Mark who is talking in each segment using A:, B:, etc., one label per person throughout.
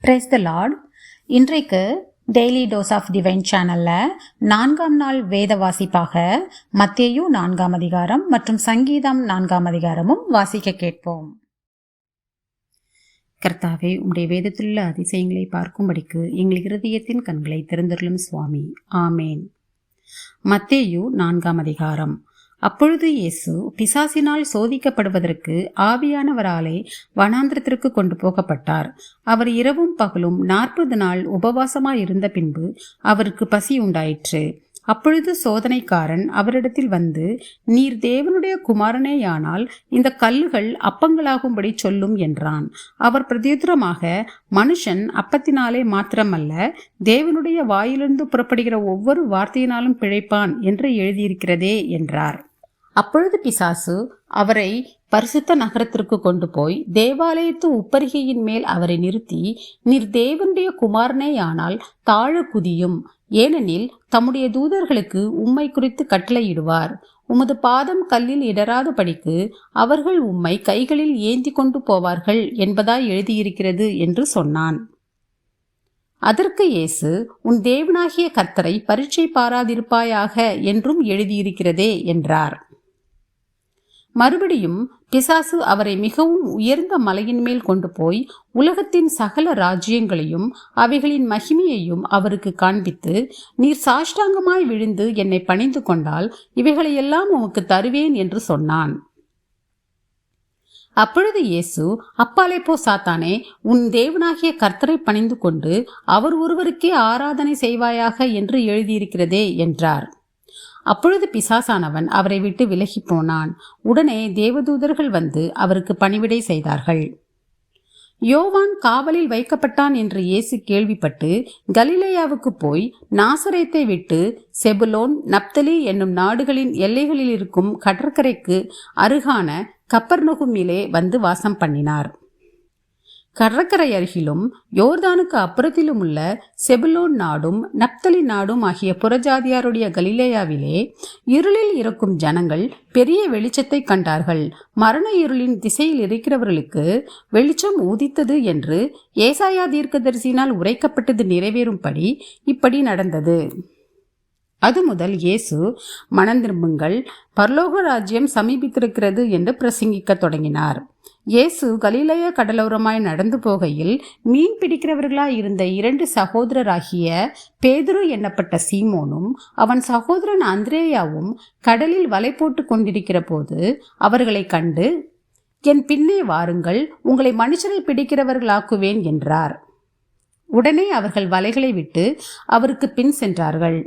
A: Praise the Lord. இன்றைக்கு daily dose of divine சேனலில் 4ஆம் நாள் வேத வாசிப்பாக மத்தேயு 4ஆம் அதிகாரம் மற்றும் சங்கீதம் 4ஆம் அதிகாரமும் வாசிக்க கேட்போம். கர்த்தாவே, உம்முடைய வேதத்திலுள்ள அதிசயங்களை பார்க்கும்படிக்கு எங்கள் இருதயத்தின் கண்களை திறந்தருளும் சுவாமி. ஆமேன். மத்தேயு 4ஆம் அதிகாரம். அப்பொழுது இயேசு பிசாசினால் சோதிக்கப்படுவதற்கு ஆவியானவராலே வனாந்திரத்திற்கு கொண்டு போகப்பட்டார். அவர் இரவும் பகலும் 40 நாள் உபவாசமாயிருந்த பின்பு அவருக்கு பசி உண்டாயிற்று. அப்பொழுது சோதனைக்காரன் அவரிடத்தில் வந்து, நீர் தேவனுடைய குமாரனேயானால் இந்த கல்லுகள் அப்பங்களாகும்படி சொல்லும் என்றான். அவர் பிரதியுத்தரமாக, மனுஷன் அப்பத்தினாலே மாத்திரமல்ல, தேவனுடைய வாயிலிருந்து புறப்படுகிற ஒவ்வொரு வார்த்தையினாலும் பிழைப்பான் என்று எழுதியிருக்கிறதே என்றார். அப்பொழுது பிசாசு அவரை பரிசுத்த நகரத்திற்கு கொண்டு போய் தேவாலயத்து உப்பரிகையின் மேல் அவரை நிறுத்தி, நீர் தேவனுடைய குமாரனேயானால் தாழ குதியும், ஏனெனில் தம்முடைய தூதர்களுக்கு உம்மை குறித்து கட்டளையிடுவார். உமது பாதம் கல்லில் இடராத படிக்கு அவர்கள் உம்மை கைகளில் ஏந்தி கொண்டு போவார்கள் என்பதாய் எழுதியிருக்கிறது என்று சொன்னான். அதற்கு இயேசு, உன் தேவனாகிய கர்த்தரை பரீட்சை பாராதிருப்பாயாக என்றும் எழுதியிருக்கிறதே என்றார். மறுபடியும் பிசாசு அவரை மிகவும் உயர்ந்த மலையின் மேல் கொண்டு போய் உலகத்தின் சகல ராஜ்யங்களையும் அவைகளின் மகிமையையும் அவருக்கு காண்பித்து, நீர் சாஷ்டாங்கமாய் விழுந்து என்னை பணிந்து கொண்டால் இவைகளையெல்லாம் உமக்கு தருவேன் என்று சொன்னான். அப்பொழுது இயேசு, அப்பாலே போ சாத்தானே, உன் தேவனாகிய கர்த்தரை பணிந்து கொண்டு அவர் ஒருவருக்கே ஆராதனை செய்வாயாக என்று எழுதியிருக்கிறதே என்றார். அப்பொழுது பிசாசானவன் அவரை விட்டு விலகி போனான். உடனே தேவதூதர்கள் வந்து அவருக்கு பணிவிடை செய்தார்கள். யோவான் காவலில் வைக்கப்பட்டான் என்று இயேசு கேள்விப்பட்டு கலிலேயாவுக்கு போய் நாசரேத்தை விட்டு செபுலோன், நப்தலி என்னும் நாடுகளின் எல்லைகளில் இருக்கும் கடற்கரைக்கு அருகான கப்பர்நகுமிலே வந்து வாசம் பண்ணினார். கடற்கரை அருகிலும் யோர்தானுக்கு அப்புறத்திலும் உள்ள செபுலோன் நாடும் நப்தலி நாடும் ஆகிய புறஜாதியாருடைய கலிலேயாவிலே இருளில் இருக்கும் ஜனங்கள் பெரிய வெளிச்சத்தை கண்டார்கள். மரண இருளின் திசையில் இருக்கிறவர்களுக்கு வெளிச்சம் உதித்தது என்று ஏசாயா தீர்க்கதரிசியினால் உரைக்கப்பட்டது நிறைவேறும்படி இப்படி நடந்தது. அது முதல் இயேசு, மனந்திரும்புங்கள், பரலோக ராஜ்யம் சமீபித்திருக்கிறது என்று பிரசங்கிக்க தொடங்கினார். இயேசு கலிலேயா கடலோரமாய் நடந்து போகையில் மீன் பிடிக்கிறவர்களாய் இருந்த 2 சகோதரராகிய பேதுரு என்னப்பட்ட சீமோனும் அவன் சகோதரன் அந்திரேயாவும் கடலில் வலை போட்டு கொண்டிருக்கிற போது அவர்களை கண்டு, என் பின்னே வாருங்கள், உங்களை மனுஷரை பிடிக்கிறவர்களாக்குவேன் என்றார். உடனே அவர்கள் வலைகளை விட்டு அவருக்கு பின் சென்றார்கள்.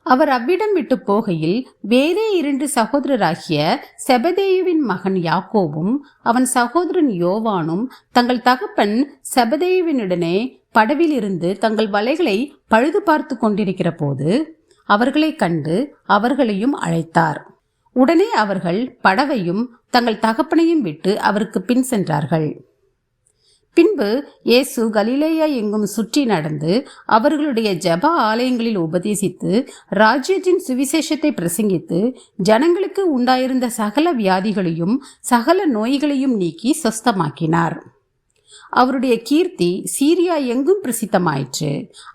A: அவர் அவ்விடம் விட்டு போகையில் வேறே 2 சகோதரராகிய செபதேயுவின் மகன் யாக்கோவும் அவன் சகோதரன் யோவானும் தங்கள் தகப்பன் செபதேயுவினுடனே படவில் இருந்து தங்கள் வலைகளை பழுது பார்த்து கொண்டிருக்கிற போது அவர்களை கண்டு அவர்களையும் அழைத்தார். உடனே அவர்கள் படவையும் தங்கள் தகப்பனையும் விட்டு அவருக்கு பின் சென்றார்கள். பின்பு இயேசு கலிலேயா எங்கும் சுற்றி நடந்து அவர்களுடைய ஜெப ஆலயங்களில் உபதேசித்து ராஜ்யத்தின் சுவிசேஷத்தை பிரசங்கித்து ஜனங்களுக்கு உண்டாயிருந்த சகல வியாதிகளையும் சகல நோய்களையும் நீக்கி சொஸ்தமாக்கினார். அவருடைய கீர்த்தி சீரியா எங்கும் பிரசித்தமாயிற்று.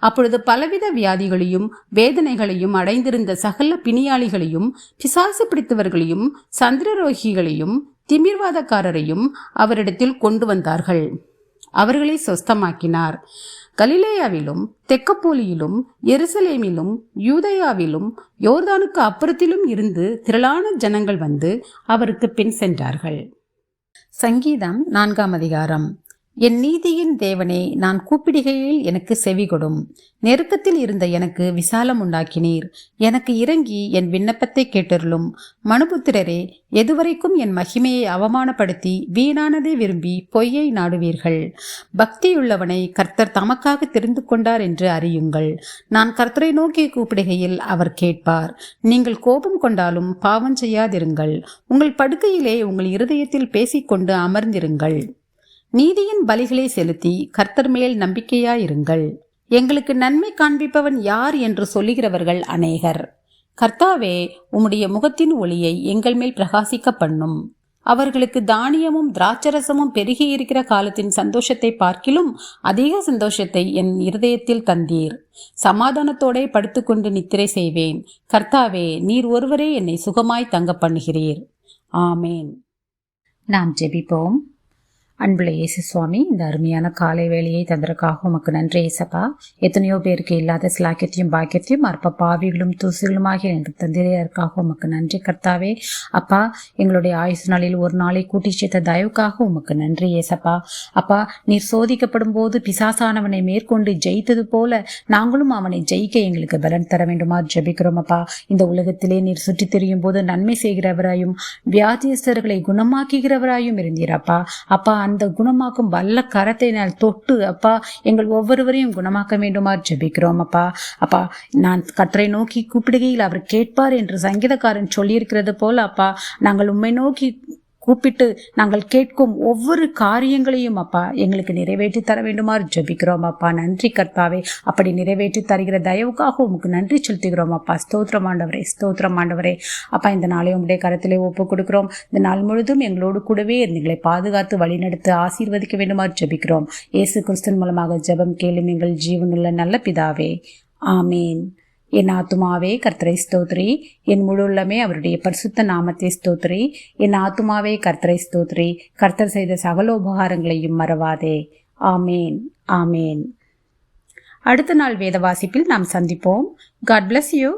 A: அப்பொழுது பலவித வியாதிகளையும் வேதனைகளையும் அடைந்திருந்த சகல பிணியாளிகளையும் பிசாசு பிடித்தவர்களையும் சந்திரரோகிகளையும் திமிர்வாதக்காரரையும் அவரிடத்தில் கொண்டு வந்தார்கள். அவர்களை சொஸ்தமாக்கினார். கலிலேயாவிலும் தெக்கப்போலியிலும் எருசலேமிலும் யூதேயாவிலும் யோர்தானுக்கு அப்புறத்திலும் இருந்து திரளான ஜனங்கள் வந்து அவருக்கு பின் சென்றார்கள். சங்கீதம் 4ஆம் அதிகாரம். என் நீதியின் தேவனே, நான் கூப்பிடுகையில் எனக்கு செவி கொடும். நெருக்கத்தில் இருந்த எனக்கு விசாலம் உண்டாக்கினீர். எனக்கு இறங்கி என் விண்ணப்பத்தை கேட்டருளும். மனுபுத்திரரே, எதுவரைக்கும் என் மகிமையை அவமானப்படுத்தி வீணானதை விரும்பி பொய்யை நாடுவீர்கள்? பக்தியுள்ளவனை கர்த்தர் தமக்காக தெரிந்து கொண்டார் என்று அறியுங்கள். நான் கர்த்தரை நோக்கி கூப்பிடுகையில் அவர் கேட்பார். நீங்கள் கோபம் கொண்டாலும் பாவம் செய்யாதிருங்கள். உங்கள் படுக்கையிலே உங்கள் இருதயத்தில் பேசிக்கொண்டு அமர்ந்திருங்கள். நீதியின் பலிகளை செலுத்தி கர்த்தர் மேல் நம்பிக்கையாயிருங்கள். எங்களுக்கு நன்மை காண்பிப்பவன் யார் என்று சொல்லுகிறவர்கள் அநேகர். கர்த்தாவே, உம்முடைய முகத்தின் ஒளியை எங்கள் மேல் பிரகாசிக்க பண்ணும். அவர்களுக்கு தானியமும் திராட்சரசமும் பெருகி இருக்கிற காலத்தின் சந்தோஷத்தை பார்க்கிலும் அதிக சந்தோஷத்தை என் இருதயத்தில் தந்தீர். சமாதானத்தோட படுத்துக்கொண்டு நித்திரை செய்வேன். கர்த்தாவே, நீர் ஒருவரே என்னை சுகமாய் தங்க பண்ணுகிறீர். ஆமேன். நாம் ஜெபிப்போம். அன்புள்ள இயேசு சுவாமி, இந்த அருமையான காலை வேளையை தந்ததற்காக உமக்கு நன்றி ஏசப்பா. எத்தனையோ பேருக்கு இல்லாத சிலாக்கியத்தையும் பாக்கியத்தையும் அற்ப பாவிகளும் தூசிகளுமாகிய எனக்கு தந்திரையற்காக உமக்கு நன்றி கர்த்தாவே. அப்பா, எங்களுடைய ஆயுசு நாளில் ஒரு நாளை கூட்டி சேர்த்த தயவுக்காக உமக்கு நன்றி ஏசப்பா. அப்பா, நீர் சோதிக்கப்படும் போது பிசாசானவனை மேற்கொண்டு ஜெயித்தது போல நாங்களும் அவனை ஜெயிக்க எங்களுக்கு பலன் தர வேண்டுமா ஜெபிக்கிறோம் அப்பா. இந்த உலகத்திலே நீர் சுற்றி திரியும் போது நன்மை செய்கிறவராயும் வியாதியஸ்தர்களை குணமாக்குகிறவராயும் இருந்தீரப்பா. அப்பா, அந்த குணமாக்கும் வல்ல கரத்தை நான் தொட்டு அப்பா எங்கள் ஒவ்வொருவரையும் குணமாக்க வேண்டுமா ஜெபிக்கிறோம் அப்பா. அப்பா, நான் கர்த்தரை நோக்கி கூப்பிடுகையில் அவர் கேட்பார் என்று சங்கீதக்காரன் சொல்லியிருக்கிறது போல அப்பா, நாங்கள் உம்மை நோக்கி கூப்பிட்டு நாங்கள் கேட்கும் ஒவ்வொரு காரியங்களையும் அப்பா எங்களுக்கு நிறைவேற்றி தர வேண்டுமாறு ஜெபிக்கிறோம் அப்பா. நன்றி கர்த்தாவே. அப்படி நிறைவேற்றி தருகிற தயவுக்காக உமக்கு நன்றி செலுத்துகிறோம் அப்பா. ஸ்தோத்திரம் ஆண்டவரே, ஸ்தோத்திரம் ஆண்டவரே. அப்பா, இந்த நாளை உங்களுடைய கரத்திலே ஒப்பு கொடுக்கிறோம். இந்த நாள் முழுதும் எங்களோடு கூடவே எங்களை பாதுகாத்து வழிநடத்து ஆசீர்வதிக்க வேண்டுமாறு ஜெபிக்கிறோம். இயேசு கிறிஸ்துவின் மூலமாக ஜெபம் கேளும் எங்கள் ஜீவனுள்ள நல்ல பிதாவே. ஆமீன். என் ஆத்துமாவே கர்த்தரை ஸ்தோத்ரி, என் முழு உள்ளமே அவருடைய பரிசுத்த நாமத்தை ஸ்தோத்ரி. என் ஆத்துமாவே கர்த்தரை ஸ்தோத்ரி, கர்த்தர் செய்த சகல உபகாரங்களையும் மறவாதே. ஆமேன், ஆமேன். அடுத்த நாள் வேத வாசிப்பில் நாம் சந்திப்போம். God bless you.